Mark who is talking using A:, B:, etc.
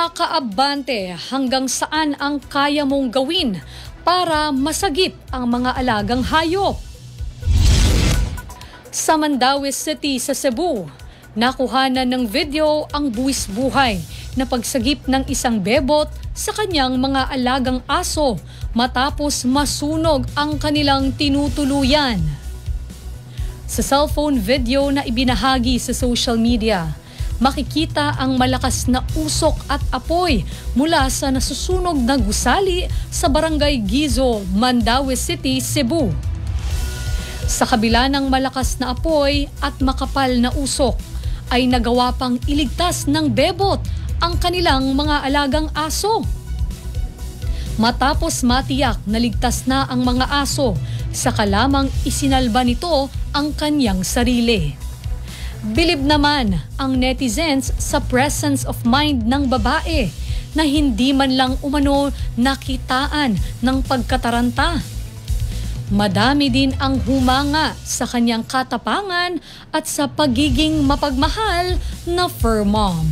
A: Napakaabante hanggang saan ang kaya mong gawin para masagip ang mga alagang hayop. Sa Mandaue City sa Cebu, nakuhanan ng video ang buwis buhay na pagsagip ng isang bebot sa kanyang mga alagang aso matapos masunog ang kanilang tinutuluyan. Sa cellphone video na ibinahagi sa social media, makikita ang malakas na usok at apoy mula sa nasusunog na gusali sa Barangay Gizo, Mandaue City, Cebu. Sa kabila ng malakas na apoy at makapal na usok, ay nagawa pang iligtas ng bebot ang kanilang mga alagang aso. Matapos matiyak na ligtas na ang mga aso, saka lamang isinalba nito ang kanyang sarili. Bilib naman ang netizens sa presence of mind ng babae na hindi man lang umano nakitaan ng pagkataranta. Madami din ang humanga sa kanyang katapangan at sa pagiging mapagmahal na fur mom.